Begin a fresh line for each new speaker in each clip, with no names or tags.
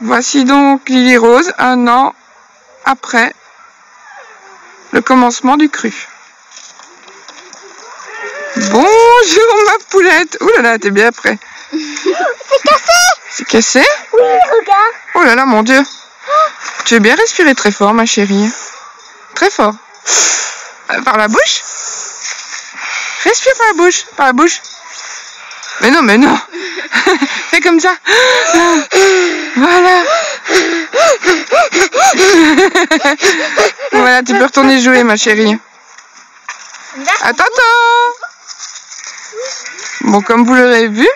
Voici donc Lily Rose, 1 an après le commencement du cru. Bonjour ma poulette. Ouh là là, t'es bien prêt.
C'est cassé.
C'est cassé?
Oui, regarde.
Oh là là, mon Dieu. Tu veux bien respirer très fort, ma chérie. Très fort. Par la bouche? Respire par la bouche. Par la bouche. Mais non, mais non. Fais comme ça. Voilà. Voilà, tu peux retourner jouer, ma chérie. Attends. Bon, comme vous l'aurez vu,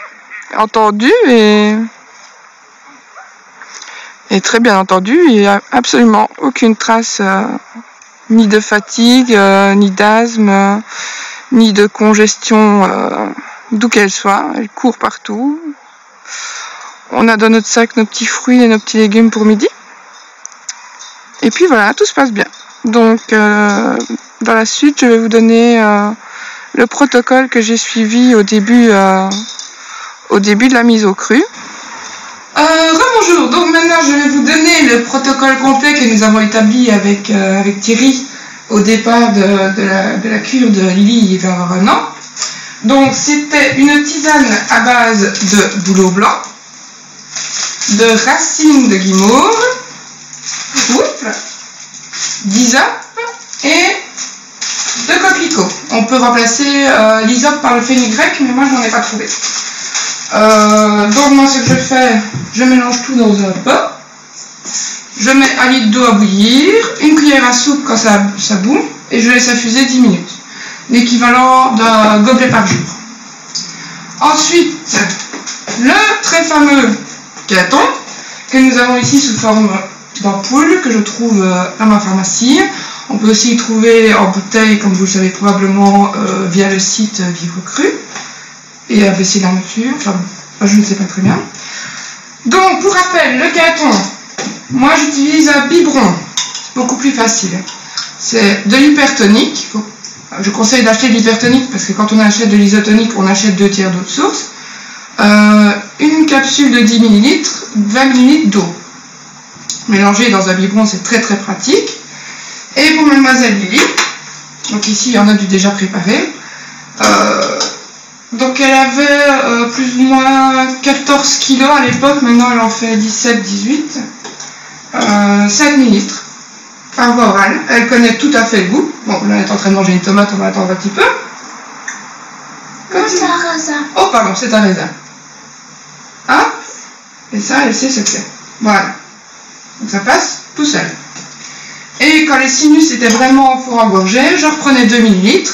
entendu et très bien entendu, il n'y a absolument aucune trace ni de fatigue, ni d'asthme, ni de congestion d'où qu'elle soit. Elle court partout. On a dans notre sac nos petits fruits et nos petits légumes pour midi. Et puis voilà, tout se passe bien. Donc dans la suite, je vais vous donner le protocole que j'ai suivi au début de la mise au cru. Rebonjour, donc maintenant je vais vous donner le protocole complet que nous avons établi avec Thierry au départ de la cure de Lily il va y avoir 1 an. Donc c'était une tisane à base de bouleau blanc, de racines de guimauve, d'hysope et de coquelicot. On peut remplacer l'hysope par le fenugrec, mais moi je n'en ai pas trouvé. Donc moi ce que je fais, je mélange tout dans un pot. Je mets 1 litre d'eau à bouillir, 1 cuillère à soupe quand ça bout, et je laisse infuser 10 minutes. L'équivalent d'un gobelet par jour. Ensuite, le très fameux gâton que nous avons ici sous forme d'ampoule que je trouve à ma pharmacie. On peut aussi y trouver en bouteille, comme vous le savez probablement, via le site Vivre Cru et ABC la nature. Enfin, je ne sais pas très bien. Donc, pour rappel, le gâton, moi j'utilise un biberon, c'est beaucoup plus facile. C'est de l'hypertonique. Je conseille d'acheter de l'hypertonique parce que quand on achète de l'isotonique, on achète 2 tiers d'eau de source. Une capsule de 10 ml, 20 ml d'eau. Mélanger dans un biberon, c'est très très pratique. Et pour mademoiselle Lily, donc ici il y en a du déjà préparé. Donc elle avait plus ou moins 14 kg à l'époque, maintenant elle en fait 17-18. 5 ml. Par voie orale, elle connaît tout à fait le goût. Bon, là elle est en train de manger une tomate, on va attendre un petit peu.
C'est un raisin.
Oh pardon, c'est un raisin. Hop, et ça elle sait ce que c'est. Voilà. Donc ça passe tout seul. Et quand les sinus étaient vraiment fort engorgés, je reprenais 2 ml.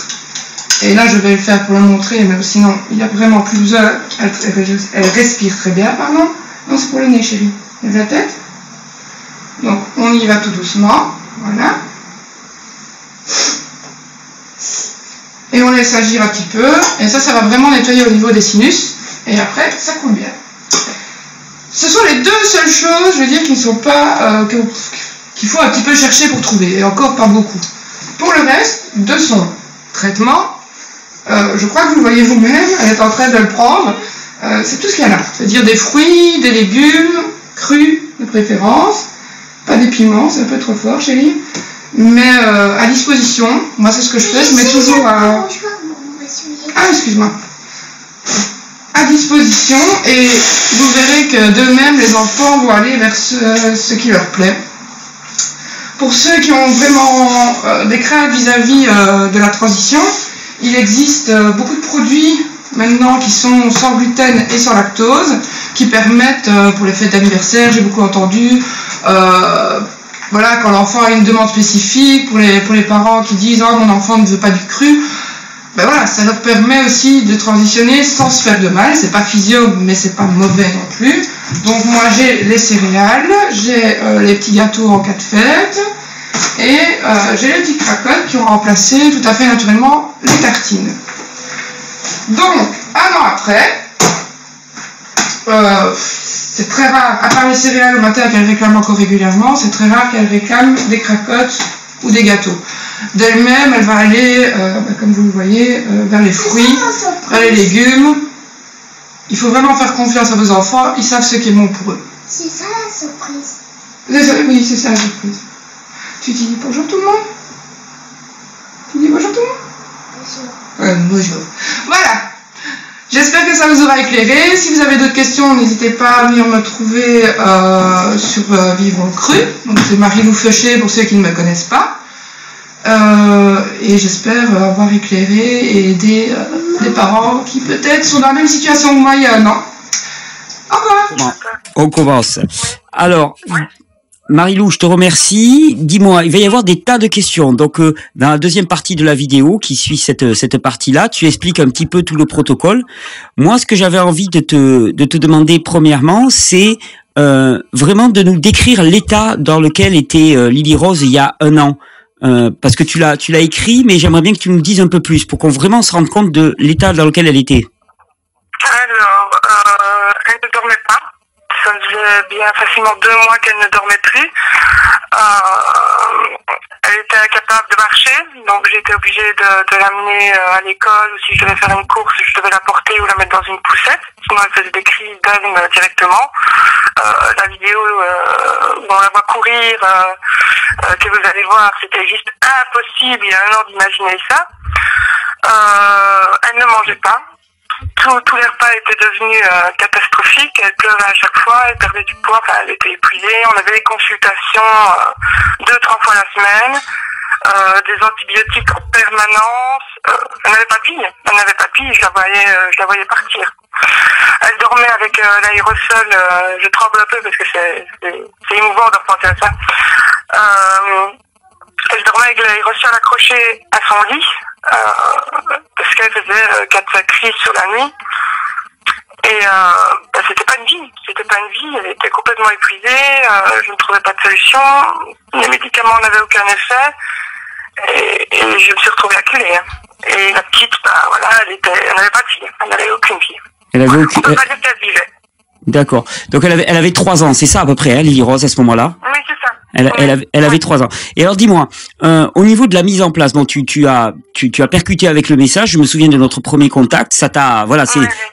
Et là je vais le faire pour le montrer, mais sinon il n'y a vraiment plus besoin. Elle respire très bien, pardon. Non, c'est pour le nez, chérie. Lève la tête. Donc on y va tout doucement. Voilà. Et on laisse agir un petit peu. Et ça va vraiment nettoyer au niveau des sinus. Et après, ça coule bien. Ce sont les 2 seules choses, je veux dire, qui ne sont pas... qu'il faut un petit peu chercher pour trouver. Et encore pas beaucoup. Pour le reste, de son traitement, je crois que vous le voyez vous-même, elle est en train de le prendre. C'est tout ce qu'il y a là. C'est-à-dire des fruits, des légumes, crus de préférence. Pas des piments, c'est un peu trop fort, chérie. Mais à disposition, moi c'est ce que je fais, je mets toujours un... Ah, excuse-moi. À disposition, et vous verrez que d'eux-mêmes, les enfants vont aller vers ce qui leur plaît. Pour ceux qui ont vraiment des craintes vis-à-vis de la transition, il existe beaucoup de produits maintenant qui sont sans gluten et sans lactose, qui permettent, pour les fêtes d'anniversaire, j'ai beaucoup entendu, voilà, quand l'enfant a une demande spécifique, pour les parents qui disent « Oh, mon enfant ne veut pas du cru », ben voilà, ça leur permet aussi de transitionner sans se faire de mal. C'est pas physio, mais c'est pas mauvais non plus. Donc moi j'ai les céréales, j'ai les petits gâteaux en cas de fête, et j'ai les petites cracottes qui ont remplacé tout à fait naturellement les tartines. Donc, 1 an après, c'est très rare, à part les céréales le matin qu'elle réclame encore régulièrement, c'est très rare qu'elle réclame des cracottes ou des gâteaux. D'elle-même, elle va aller, comme vous le voyez, vers les fruits, vers les légumes. Il faut vraiment faire confiance à vos enfants, ils savent ce qui est bon pour eux.
C'est ça la surprise.
Oui, c'est ça la surprise. Tu dis bonjour tout le monde? Tu dis bonjour tout le monde?
Bonjour.
Bonjour. Voilà. J'espère que ça vous aura éclairé. Si vous avez d'autres questions, n'hésitez pas à venir me trouver sur Vivre au Cru. Donc c'est Marie-Lou Feuché pour ceux qui ne me connaissent pas. Et j'espère avoir éclairé et aidé des parents qui peut-être sont dans la même situation que moi il y a un an. Au revoir.
Bon, on commence. Alors, Marie-Lou, je te remercie. Dis-moi, il va y avoir des tas de questions. Donc, dans la deuxième partie de la vidéo qui suit cette partie-là, tu expliques un petit peu tout le protocole. Moi, ce que j'avais envie de te demander premièrement, c'est vraiment de nous décrire l'état dans lequel était Lily Rose il y a un an. Parce que tu l'as écrit, mais j'aimerais bien que tu nous dises un peu plus pour qu'on vraiment se rende compte de l'état dans lequel elle était.
Alors, elle ne dormait pas. Ça faisait bien facilement 2 mois qu'elle ne dormait plus. Elle était incapable de marcher, donc j'étais obligée de l'amener à l'école, ou si je devais faire une course, je devais la porter ou la mettre dans une poussette. Sinon, elle faisait des cris d'asthme directement. La vidéo où on la voit courir, que vous allez voir, c'était juste impossible il y a un an d'imaginer ça. Elle ne mangeait pas. Tous les repas étaient devenus catastrophiques. Elle pleurait à chaque fois, elle perdait du poids, enfin, elle était épuisée. On avait des consultations 2-3 fois la semaine, des antibiotiques en permanence. Elle n'avait pas de vie. Elle n'avait pas de vie. Je la voyais partir. Elle dormait avec l'aérosol. Je tremble un peu parce que c'est émouvant de repenser à ça. Elle dormait avec l'aérosol accroché à son lit. Parce qu'elle faisait 4-5 crises sur la nuit. Et c'était pas une vie, elle était complètement épuisée, je ne trouvais pas de solution, les médicaments n'avaient aucun effet, et je me suis retrouvée acculée. Et la petite, voilà, elle n'avait pas de vie, elle n'avait aucune vie.
Elle avait
On peut pas dire qu'elle vivait.
D'accord. Donc elle avait 3 ans, c'est ça à peu près, hein, Lily Rose à ce moment-là?
Oui, c'est ça.
Elle avait 3 ans. Et alors dis-moi, au niveau de la mise en place, bon, tu as percuté avec le message. Je me souviens de notre premier contact. Ça t'a, voilà,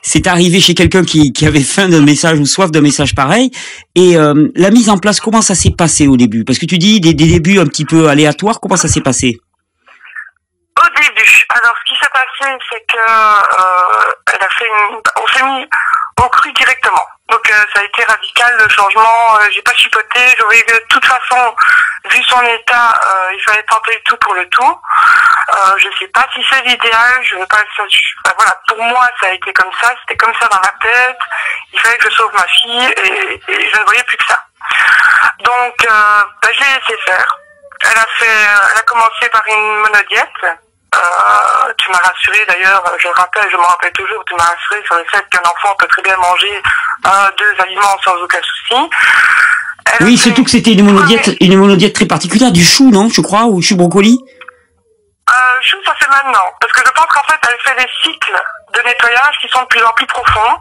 c'est arrivé chez quelqu'un qui avait faim d'un message ou soif d'un message pareil. Et la mise en place, comment ça s'est passé au début? Parce que tu dis des débuts un petit peu aléatoires. Comment ça s'est passé?
Au début, alors ce qui s'est passé, c'est que on s'est mis au cru directement. Donc ça a été radical le changement. J'ai pas chipoté. J'aurais de toute façon, vu son état, il fallait tenter le tout pour le tout. Je sais pas si c'est l'idéal. Je veux pas. Voilà, pour moi ça a été comme ça. C'était comme ça dans ma tête. Il fallait que je sauve ma fille et je ne voyais plus que ça. Donc je l'ai laissé faire. Elle a commencé par une monodiète. Tu m'as rassuré d'ailleurs, je me rappelle toujours, tu m'as rassuré sur le fait qu'un enfant peut très bien manger 2 aliments sans aucun souci.
Oui, surtout que c'était une monodiète très particulière, du chou, non, je crois, ou chou brocoli?
Chou, ça fait maintenant, parce que je pense qu'en fait, elle fait des cycles de nettoyage qui sont de plus en plus profonds.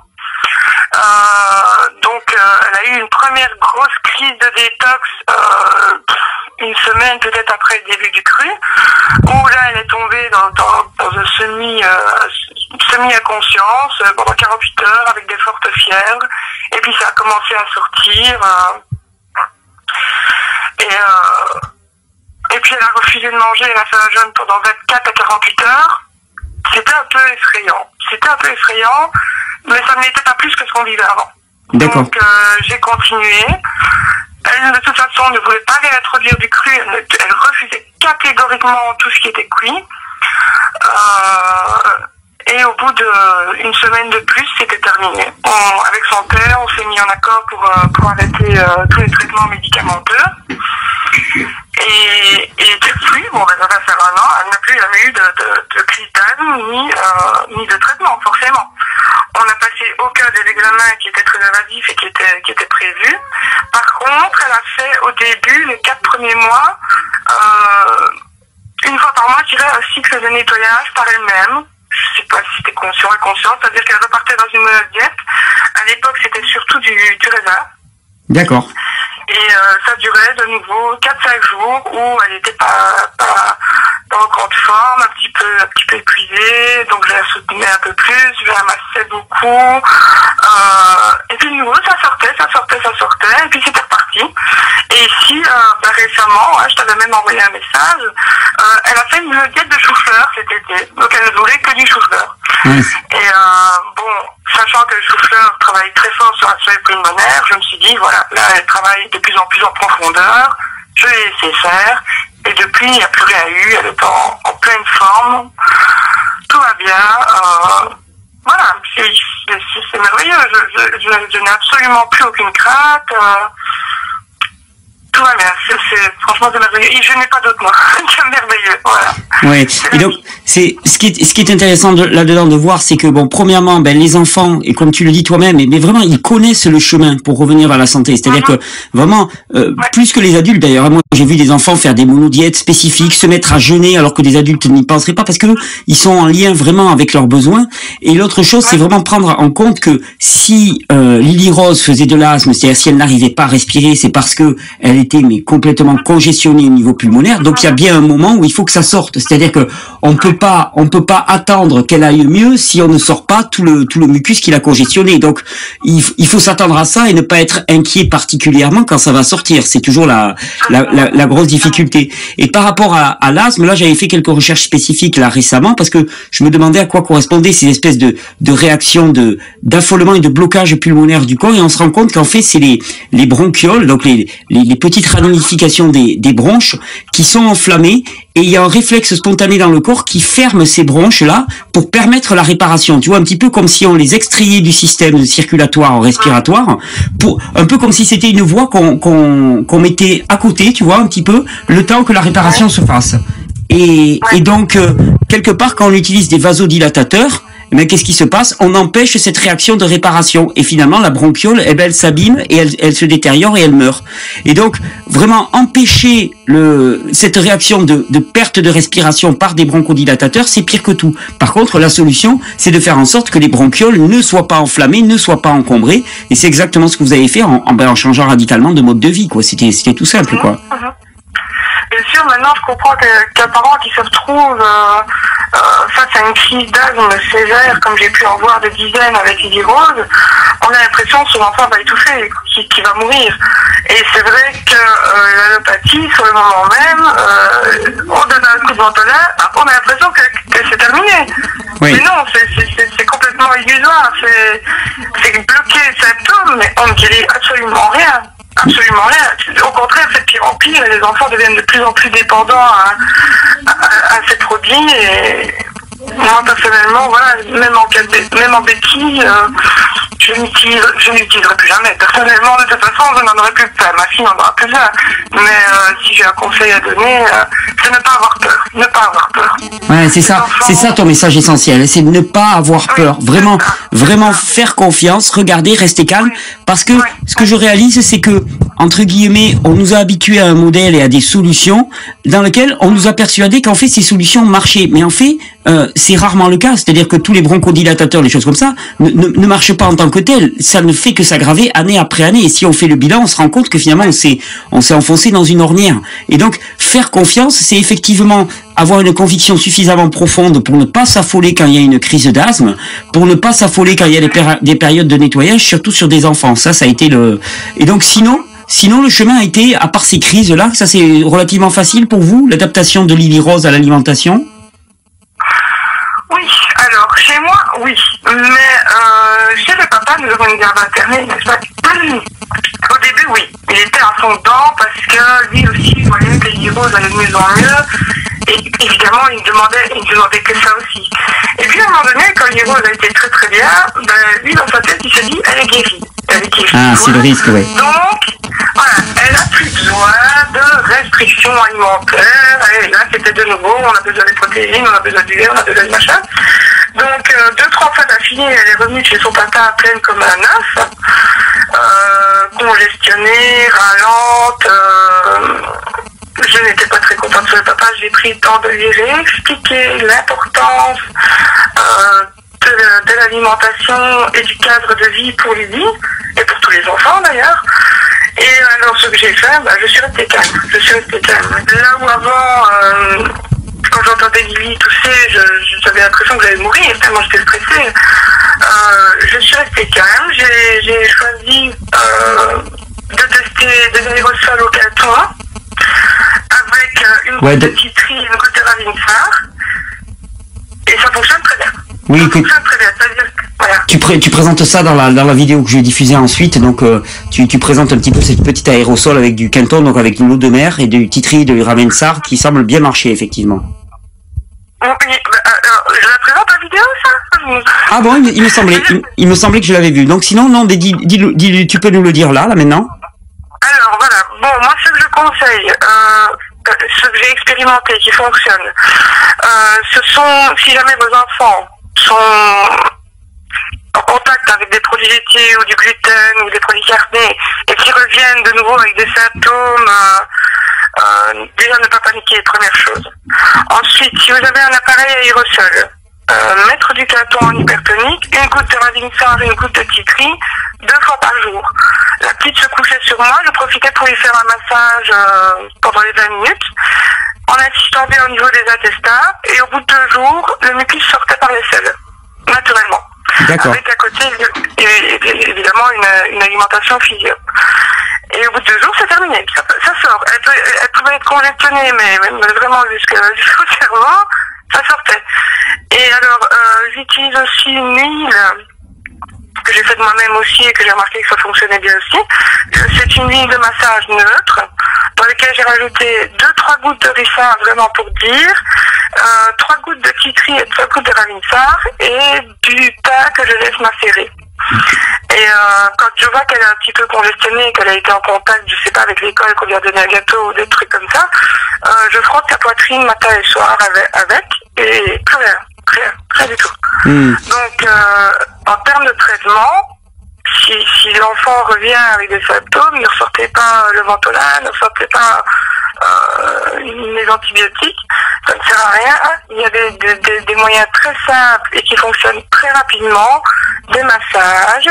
Donc, elle a eu une première grosse crise de détox une semaine peut-être après le début du cru, où là elle est tombée dans un semi-inconscience pendant 48 heures avec des fortes fièvres, et puis ça a commencé à sortir, et puis elle a refusé de manger, elle a fait un jeûne pendant 24 à 48 heures. C'était un peu effrayant, mais ça ne l'était pas plus que ce qu'on vivait avant. Donc j'ai continué. Elle, de toute façon, ne voulait pas réintroduire du cru. Elle refusait catégoriquement tout ce qui était cuit. Et au bout d'une semaine de plus, c'était terminé. Avec son père, on s'est mis en accord pour arrêter tous les traitements médicamenteux. Et depuis, ça va faire 1 an, elle n'a plus jamais eu de crise d'asthme ni de traitement, forcément. On n'a passé aucun des examens qui étaient très invasifs et qui étaient prévus. Par contre, elle a fait au début, les 4 premiers mois, 1 fois par mois, je dirais, un cycle de nettoyage par elle-même. Je sais pas si c'était conscient ou inconscient, c'est-à-dire qu'elle repartait dans une monodiète. À l'époque, c'était surtout du raisin.
D'accord.
Et ça durait de nouveau 4-5 jours où elle n'était pas en grande forme, un petit peu épuisée, donc je la soutenais un peu plus, je la massais beaucoup, et puis de nouveau ça sortait, et puis c'était reparti. Et ici, récemment, je t'avais même envoyé un message, elle a fait une diète de chou-fleur cet été, donc elle ne voulait que du chou-fleur. Et bon, sachant que le chou-fleur travaille très fort sur la sphère pulmonaire, je me suis dit, voilà, là elle travaille de plus en plus en profondeur, je l'ai laissé faire, et depuis, il n'y a plus rien eu, elle est en pleine forme, tout va bien, voilà, c'est merveilleux, je n'ai absolument plus aucune crainte, tout va bien, franchement c'est merveilleux, et je n'ai pas d'autre mot, c'est merveilleux, voilà.
Ouais. Et donc, ce qui est intéressant là-dedans de voir, c'est que bon, premièrement, les enfants, et comme tu le dis toi-même, mais vraiment, ils connaissent le chemin pour revenir vers la santé. C'est-à-dire que vraiment, plus que les adultes d'ailleurs. Moi, j'ai vu des enfants faire des monodiètes spécifiques, se mettre à jeûner alors que des adultes n'y penseraient pas, parce que ils sont en lien vraiment avec leurs besoins. Et l'autre chose, c'est vraiment prendre en compte que si Lily Rose faisait de l'asthme, c'est-à-dire si elle n'arrivait pas à respirer, c'est parce que elle était complètement congestionnée au niveau pulmonaire. Donc il y a bien un moment où il faut que ça sorte. C'est-à-dire que on peut pas attendre qu'elle aille mieux si on ne sort pas tout le mucus qui l'a congestionné. Donc il faut s'attendre à ça et ne pas être inquiet particulièrement quand ça va sortir. C'est toujours la grosse difficulté. Et par rapport à l'asthme, là j'avais fait quelques recherches spécifiques là récemment parce que je me demandais à quoi correspondaient ces espèces de réactions d'affolement et de blocage pulmonaire du corps, et on se rend compte qu'en fait c'est les bronchioles, donc les petites ramifications des bronches qui sont enflammées, et il y a un réflexe spontané dans le corps qui ferme ces bronches-là pour permettre la réparation. Tu vois, un petit peu comme si on les extrayait du système circulatoire respiratoire, un peu comme si c'était une voie qu'on mettait à côté, tu vois, un petit peu, le temps que la réparation se fasse. Et donc, quelque part, quand on utilise des vasodilatateurs, mais qu'est-ce qui se passe? On empêche cette réaction de réparation, et finalement la bronchiole, elle s'abîme et elle se détériore et elle meurt. Et donc vraiment empêcher cette réaction de perte de respiration par des bronchodilatateurs, c'est pire que tout. Par contre, la solution, c'est de faire en sorte que les bronchioles ne soient pas enflammées, ne soient pas encombrées, et c'est exactement ce que vous avez fait en changeant radicalement de mode de vie, quoi. C'était tout simple, quoi.
Bien sûr, maintenant je comprends qu'un parent qui se retrouve face à une crise d'asthme sévère, comme j'ai pu en voir des dizaines avec Lily Rose, on a l'impression que son enfant va étouffer, qu'il va mourir. Et c'est vrai que l'allopathie, sur le moment même, on donne un coup de ventoline, on a l'impression que c'est terminé. Oui. Mais non, c'est complètement illusoire, c'est bloquer les symptômes, mais on ne guérit absolument rien. Absolument rien. Au contraire, c'est de pire en pire, et les enfants deviennent de plus en plus dépendants à ces produits. Et moi, personnellement, voilà, même en béquille, je n'utiliserai plus jamais. Personnellement, de toute façon, je n'en aurai plus. Enfin, ma fille n'en aura plus besoin. Mais si j'ai un conseil à donner, c'est ne pas avoir peur. Ne pas avoir peur.
Ouais, c'est ça. C'est ça ton message essentiel. C'est de ne pas avoir peur. Vraiment faire confiance, regarder, rester calme. Parce que ce que je réalise, c'est que, entre guillemets, on nous a habitués à un modèle et à des solutions dans lesquelles on nous a persuadé qu'en fait ces solutions marchaient. Mais en fait, c'est rarement le cas. C'est-à-dire que tous les bronchodilatateurs, les choses comme ça, ne marchent pas en tant que tels. Ça ne fait que s'aggraver année après année. Et si on fait le bilan, on se rend compte que finalement on s'est enfoncé dans une ornière. Et donc, faire confiance, c'est effectivement avoir une conviction suffisamment profonde pour ne pas s'affoler quand il y a une crise d'asthme, pour ne pas s'affoler quand il y a des périodes de nettoyage, surtout sur des enfants. Ça a été Et donc, sinon, le chemin a été, à part ces crises-là, ça c'est relativement facile pour vous, l'adaptation de Lily Rose à l'alimentation?
Oui, alors, chez moi, oui. Mais chez le papa, nous avons une garde alternée, n'est-ce pas? Au début, oui. Il était à fond dedans parce que lui aussi, il voyait que Lily Rose allait de mieux en mieux. Et évidemment, il ne demandait que ça aussi. Et puis, à un moment donné, quand Lily Rose a été très très bien, lui, dans sa tête, il se dit, elle est guérie.
Ah, c'est le risque, oui.
Donc, voilà, elle n'a plus besoin de restrictions alimentaires. Et là, c'était de nouveau, on a besoin des protéines, on a besoin du lait, on a besoin de machin. Donc, 2-3 fois d'affilée, elle est revenue chez son papa pleine comme un œuf, congestionnée, râlante. Je n'étais pas très contente sur le papa. J'ai pris le temps de lui réexpliquer l'importance de l'alimentation et du cadre de vie pour Lily, et pour tous les enfants d'ailleurs. Et alors ce que j'ai fait, je suis restée calme. Là où avant, quand j'entendais Lily tousser, j'avais l'impression que j'allais mourir, tellement j'étais stressée. Je suis restée calme, j'ai choisi de tester des aérosols au Caton avec une goutte de titri, une goutte de Ravinsar, et ça fonctionne très bien.
Oui,
ça fonctionne très bien, c'est-à-dire que, voilà.
Tu présentes ça dans la vidéo que je vais diffuser ensuite, donc tu présentes un petit peu cette petite aérosol avec du Kenton, donc avec de l'eau de mer et du titri de Ravensar qui semble bien marcher effectivement.
Oui, je la présente en vidéo, ça?
Ah bon, il me semblait que je l'avais vu. Donc sinon, non, dis, tu peux nous le dire là maintenant?
Alors voilà, bon, moi ce que je conseille, ce que j'ai expérimenté qui fonctionne, ce sont, si jamais vos enfants sont en contact avec des produits laitiers ou du gluten ou des produits carnés et qui reviennent de nouveau avec des symptômes, déjà ne pas paniquer, première chose. Ensuite, si vous avez un appareil aérosol, mettre du Caton en hypertonique, une goutte de Ravinsar, une goutte de titri, 2 fois par jour. La petite se couchait sur moi, je profitais pour lui faire un massage pendant les 20 minutes, en insistant bien au niveau des intestins, et au bout de 2 jours, le mucus sortait par les selles, naturellement.
D'accord.
Avec à côté, évidemment, une alimentation physio. Et au bout de 2 jours, c'est terminé. Ça sort. Elle pouvait être congestionnée, mais vraiment jusqu'au cerveau, ça sortait. Et alors, j'utilise aussi une huile que j'ai faite moi-même aussi et que j'ai remarqué que ça fonctionnait bien aussi. C'est une huile de massage neutre dans laquelle j'ai rajouté 2-3 gouttes de ricin, vraiment pour dire, 3 gouttes de titri et 3 gouttes de Ravinsar et du thym que je laisse macérer. Et quand je vois qu'elle est un petit peu congestionnée, qu'elle a été en contact, je sais pas, avec l'école, qu'on lui a donné un gâteau ou des trucs comme ça, je frotte sa poitrine matin et soir avec et rien du tout. Donc, en termes de traitement, si l'enfant revient avec des symptômes, ne ressortez pas le Ventolin, ne ressortez pas les antibiotiques, ça ne sert à rien. Il y a des moyens très simples et qui fonctionnent très rapidement, des massages,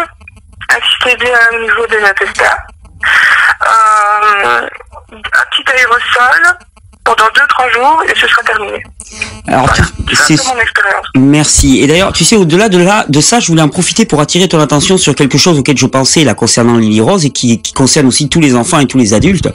insistez bien au niveau des intestins, un petit aérosol pendant 2-3 jours et ce sera terminé.
Alors,
voilà, c'est mon expérience.
Merci. Et d'ailleurs, tu sais, au-delà de ça, je voulais en profiter pour attirer ton attention sur quelque chose auquel je pensais là concernant Lily Rose et qui concerne aussi tous les enfants et tous les adultes.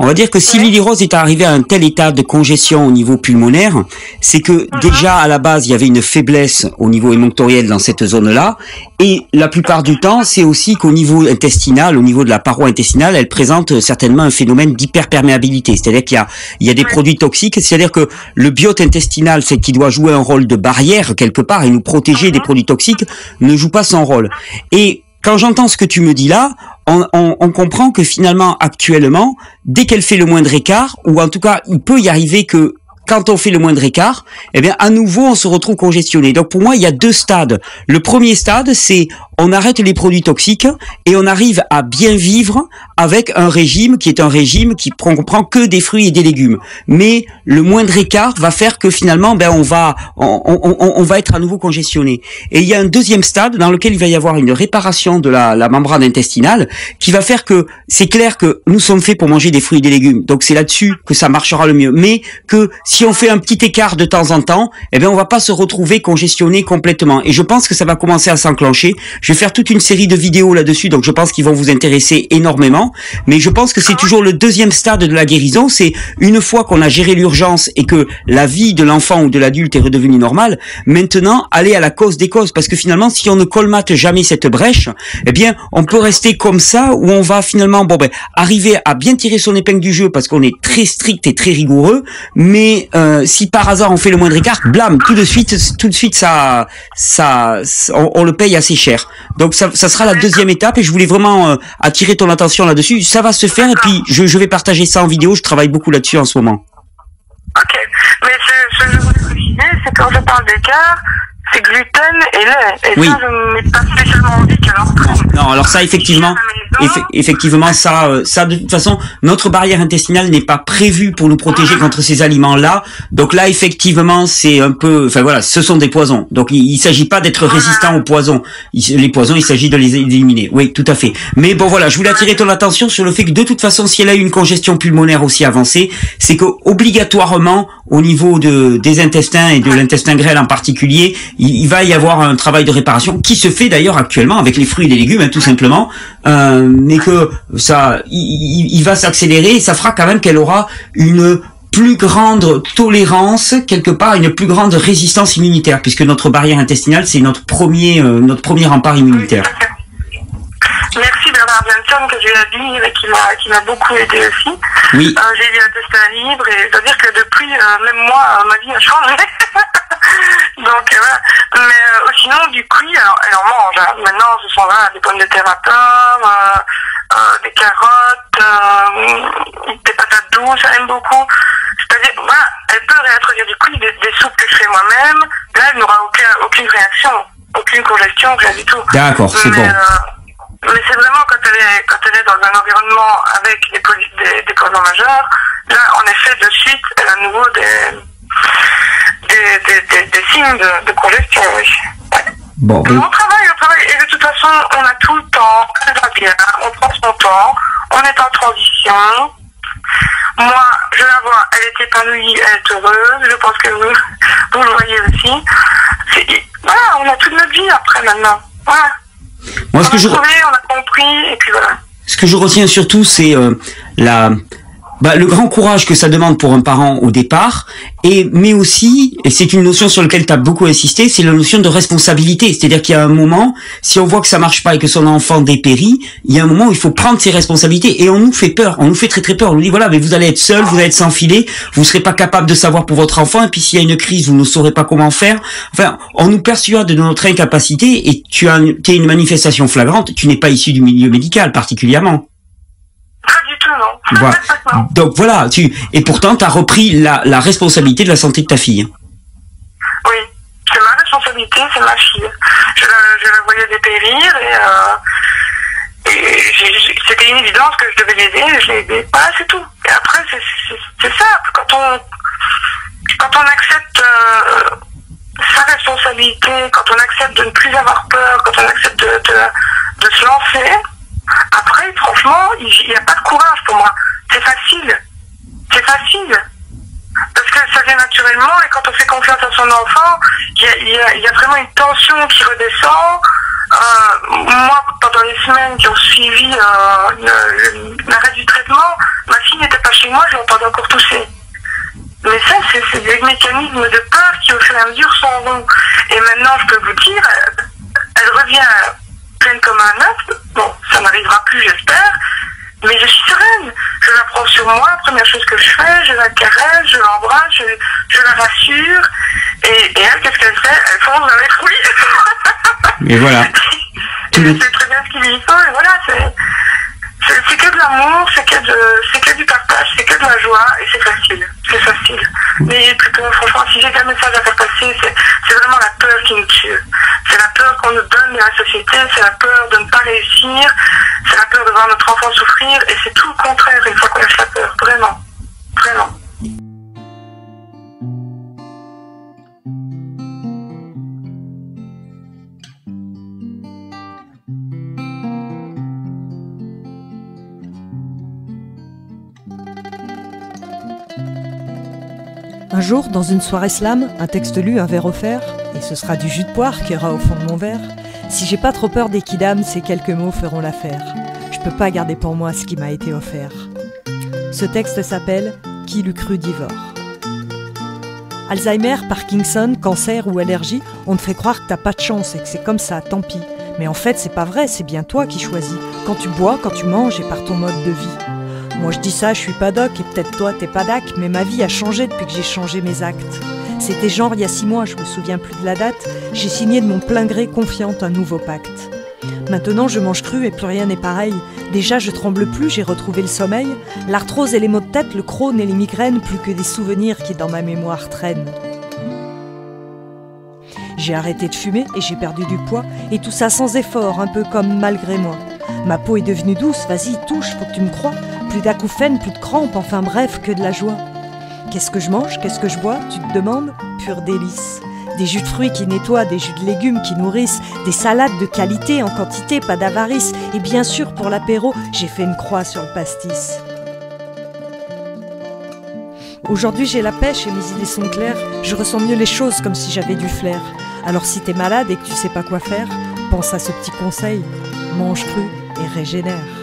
On va dire que si Lily Rose est arrivée à un tel état de congestion au niveau pulmonaire, c'est que déjà à la base il y avait une faiblesse au niveau émonctoriel dans cette zone-là, et la plupart du temps, c'est aussi qu'au niveau intestinal, au niveau de la paroi intestinale, elle présente certainement un phénomène d'hyperperméabilité, c'est-à-dire qu'il y a des produits toxiques, c'est-à-dire que le biote intestinal, c'est qui doit jouer un rôle de barrière quelque part et nous protéger des produits toxiques, ne joue pas son rôle. Et quand j'entends ce que tu me dis là, on comprend que finalement, actuellement, dès qu'elle fait le moindre écart, ou en tout cas, il peut y arriver que quand on fait le moindre écart, eh bien, à nouveau, on se retrouve congestionné. Donc, pour moi, il y a 2 stades. Le premier stade, c'est on arrête les produits toxiques et on arrive à bien vivre avec un régime qui est un régime qui comprend que des fruits et des légumes. Mais le moindre écart va faire que finalement, ben, on va être à nouveau congestionné. Et il y a un deuxième stade dans lequel il va y avoir une réparation de la membrane intestinale qui va faire que c'est clair que nous sommes faits pour manger des fruits et des légumes. Donc, c'est là-dessus que ça marchera le mieux. Mais que si on fait un petit écart de temps en temps, eh bien, on va pas se retrouver congestionné complètement. Et je pense que ça va commencer à s'enclencher. Je vais faire toute une série de vidéos là-dessus, donc je pense qu'ils vont vous intéresser énormément. Mais je pense que c'est toujours le deuxième stade de la guérison. C'est une fois qu'on a géré l'urgence et que la vie de l'enfant ou de l'adulte est redevenue normale, maintenant, aller à la cause des causes. Parce que finalement, si on ne colmate jamais cette brèche, eh bien, on peut rester comme ça, où on va finalement, arriver à bien tirer son épingle du jeu parce qu'on est très strict et très rigoureux. Mais si par hasard on fait le moindre écart, blam, tout de suite, on le paye assez cher. Donc ça sera la deuxième étape et je voulais vraiment attirer ton attention là-dessus. Ça va se faire et puis je vais partager ça en vidéo. Je travaille beaucoup là-dessus en ce moment.
Ok, mais ce que je voulais préciser, c'est quand je parle d'écart, c'est gluten et lait. Et
Oui.
ça, je n'ai pas spécialement envie qu'elle en prenne.
Non, alors ça, effectivement, effectivement, ça, de toute façon, notre barrière intestinale n'est pas prévue pour nous protéger contre ces aliments-là. Donc là, effectivement, c'est un peu, enfin voilà, ce sont des poisons. Donc il s'agit pas d'être résistant aux poisons. Les poisons, il s'agit de les éliminer. Oui, tout à fait. Mais bon, voilà, je voulais attirer ton attention sur le fait que de toute façon, si elle a eu une congestion pulmonaire aussi avancée, c'est que obligatoirement, au niveau des intestins et de l'intestin grêle en particulier, il va y avoir un travail de réparation qui se fait d'ailleurs actuellement avec les fruits et les légumes, hein, tout simplement. Mais que ça, il va s'accélérer et ça fera quand même qu'elle aura une plus grande tolérance, quelque part, une plus grande résistance immunitaire, puisque notre barrière intestinale, c'est notre premier rempart immunitaire.
Merci Bernard Johnson que j'ai lu et qui m'a beaucoup aidé aussi.
Oui.
J'ai lu Intestin libre et je dois dire que depuis, même moi, ma vie a changé. Donc voilà. Mais sinon, du cuit, alors, elle en mange. Hein. Maintenant, ce sont là des pommes de terre à pomme, des carottes, des patates douces, elle aime beaucoup. C'est-à-dire, voilà, elle peut réintroduire du cuit, des soupes que je fais moi-même. Là, elle n'aura aucune réaction, aucune congestion, rien du tout.
D'accord, c'est bon.
Mais c'est vraiment quand elle est dans un environnement avec des poisons majeurs, là, en effet, de suite, elle a à nouveau des signes de congestion, oui.
Bon,
Mais on travaille, et de toute façon, on a tout le temps, elle va bien, on prend son temps, on est en transition. Moi, je la vois, elle est épanouie, elle est heureuse, je pense que vous le voyez aussi. Voilà, on a toute notre vie après maintenant, voilà.
Moi,
on a trouvé, on a compris, et puis voilà.
Ce que je retiens surtout, c'est le grand courage que ça demande pour un parent au départ, mais aussi, et c'est une notion sur laquelle tu as beaucoup insisté, c'est la notion de responsabilité. C'est-à-dire qu'il y a un moment, si on voit que ça marche pas et que son enfant dépérit, il y a un moment où il faut prendre ses responsabilités, et on nous fait peur, on nous fait très très peur. On nous dit voilà, mais vous allez être seul, vous allez être sans filet, vous serez pas capable de savoir pour votre enfant, et puis s'il y a une crise, vous ne saurez pas comment faire. Enfin, on nous persuade de notre incapacité, et t'es une manifestation flagrante, tu n'es pas issu du milieu médical particulièrement.
Pas du tout, non.
Voilà. Donc voilà, et pourtant tu as repris la responsabilité de la santé de ta fille.
Oui, c'est ma responsabilité, c'est ma fille. Je la voyais dépérir et c'était une évidence que je devais l'aider, je l'ai aidée. Voilà, c'est tout. Et après, c'est simple. Quand on accepte sa responsabilité, quand on accepte de ne plus avoir peur, quand on accepte de se lancer, après, franchement, il n'y a pas de courage pour moi. C'est facile. C'est facile. Parce que ça vient naturellement et quand on fait confiance à son enfant, il y a vraiment une tension qui redescend. Moi, pendant les semaines qui ont suivi l'arrêt du traitement, ma fille n'était pas chez moi, je l'entendais encore tousser. Mais ça, c'est des mécanismes de peur qui, au fur et à mesure, s'en vont. Et maintenant, je peux vous dire, elle revient pleine comme un œuf. Bon, ça n'arrivera plus, j'espère. Mais je suis sereine. Je la prends sur moi. Première chose que je fais, je la caresse, je l'embrasse, je la rassure. Et elle, qu'est-ce qu'elle fait? Elle fonce dans les fruits.
Et voilà.
C'est très bien ce qu'il lui faut. Et voilà, c'est que de l'amour, c'est que du partage, c'est que de la joie. Et c'est facile. C'est facile. Mais plutôt, franchement, si j'ai un message à faire passer, c'est vraiment la peur qui nous tue. C'est la peur qu'on nous donne de la société, c'est la peur de ne pas réussir, c'est la peur de voir notre enfant souffrir, et c'est tout le contraire une fois qu'on lâche la peur, vraiment, vraiment.
Un jour, dans une soirée slam, un texte lu, un verre offert, et ce sera du jus de poire qui ira au fond de mon verre. Si j'ai pas trop peur des kidams, ces quelques mots feront l'affaire. Je peux pas garder pour moi ce qui m'a été offert. Ce texte s'appelle « Qui l'eût cru d'Ivor ». Alzheimer, Parkinson, cancer ou allergie, on te fait croire que t'as pas de chance et que c'est comme ça, tant pis. Mais en fait, c'est pas vrai, c'est bien toi qui choisis. Quand tu bois, quand tu manges et par ton mode de vie. Moi je dis ça, je suis pas doc et peut-être toi t'es pas dac, mais ma vie a changé depuis que j'ai changé mes actes. C'était genre il y a 6 mois, je me souviens plus de la date, j'ai signé de mon plein gré confiante un nouveau pacte. Maintenant je mange cru et plus rien n'est pareil. Déjà je tremble plus, j'ai retrouvé le sommeil. L'arthrose et les maux de tête, le Crohn et les migraines, plus que des souvenirs qui dans ma mémoire traînent. J'ai arrêté de fumer et j'ai perdu du poids, et tout ça sans effort, un peu comme malgré moi. Ma peau est devenue douce, vas-y, touche, faut que tu me crois. Plus d'acouphènes, plus de crampes, enfin bref, que de la joie. Qu'est-ce que je mange, qu'est-ce que je bois, tu te demandes? Pur délice. Des jus de fruits qui nettoient, des jus de légumes qui nourrissent, des salades de qualité, en quantité, pas d'avarice. Et bien sûr, pour l'apéro, j'ai fait une croix sur le pastis. Aujourd'hui, j'ai la pêche et mes idées sont claires. Je ressens mieux les choses comme si j'avais du flair. Alors si t'es malade et que tu sais pas quoi faire, pense à ce petit conseil. Mange cru et régénère.